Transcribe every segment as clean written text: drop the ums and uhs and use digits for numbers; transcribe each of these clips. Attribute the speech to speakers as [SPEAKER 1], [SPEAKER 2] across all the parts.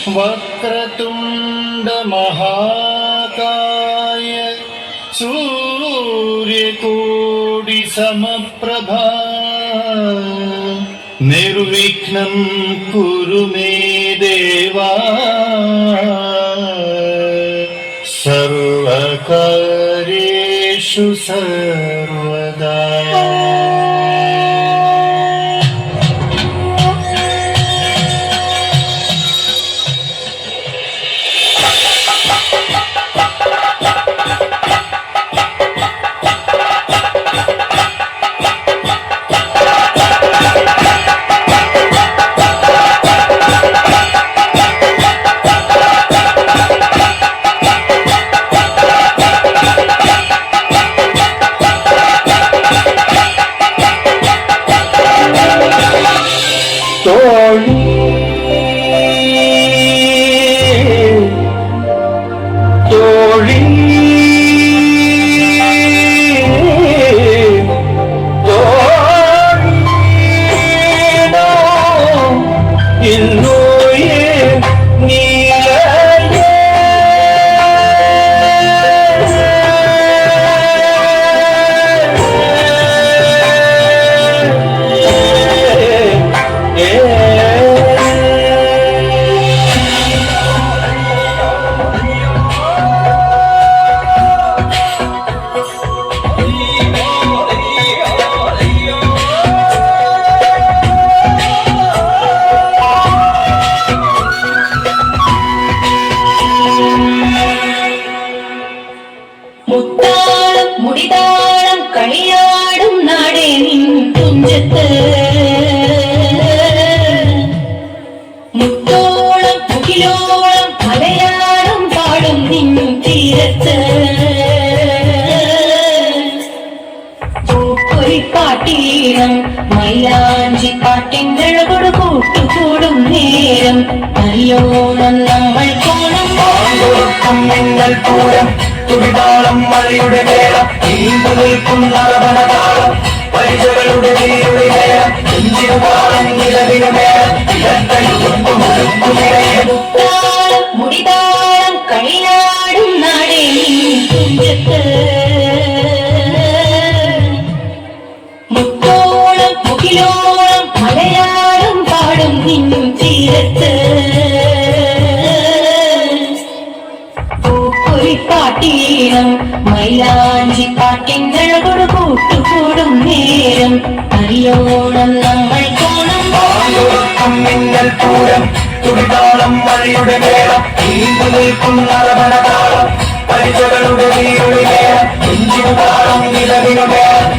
[SPEAKER 1] വക്രതുണ്ട മഹാകായ സൂര്യകോടി സമപ്രഭ നിർവിഘ്നം കുരു മേ ദേവ സർവകാര്യേഷു സർവദാ.
[SPEAKER 2] முடிதாളം കളിയാടും നാടേ നിൻ തുഞ്ചത്ത് മുത്തോളം മുകിലോളം മലയാളം പാടും നിൻ തീരത്ത് പൂപ്പൊരിപ്പാട്ടീണം മൈലാഞ്ചി പാട്ടിൻ്റെഴകൊടു കൂട്ടുകൂടും നേരം നല്ലോണം നമ്മൾ കോണം
[SPEAKER 3] മിന്നൽ പൂരം തുടിതാളം മഴയുടെ മേളം നീണ്ടു നിൽക്കുന്ന റവണതാളം പരിചകളുടെ നീരുടെ മേളം നെഞ്ചിനു താളം നിലവിനു മേളം
[SPEAKER 2] മുടിതാളം കളിയാടും നാടേ തുഞ്ചത്ത് മുത്തോളം മുകിലോളം മലയാളം പാടും നിന്നും തീരത്ത് പാട്ടീണം മൈലാഞ്ചി പാട്ടിൻ്റെഴകൊടു കൂട്ടുകൂടും നേരം നല്ലോണം നമ്മൾ കോണം
[SPEAKER 3] മിന്നൽ പൂരം തുടിതാളം മഴയുടെ മേളം നീണ്ടു നിൽക്കുന്ന റവണതാളം പരിചകളുടെ നീരുടെ മേളം നെഞ്ചിനു താളം നിലവിനു മേളം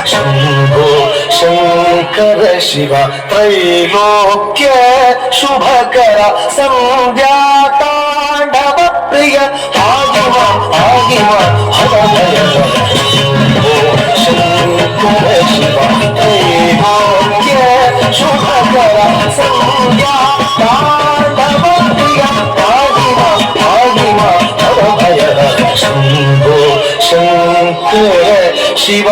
[SPEAKER 1] शंभो शंकर शिव त्रैलोक्य शुभकर संध्या तांडव प्रिय आगिम हृदय शंभो शंकर शिव त्रैलोक्य ಸಂಧ್ಯಾ ತಾಂಡವ ಪ್ರಿಯ ಪಾಹಿಮ ಪಾಹಿಮ ಭವ ಭಯದ ಶಂಭೋ ಶಂಕರ ಶಿವ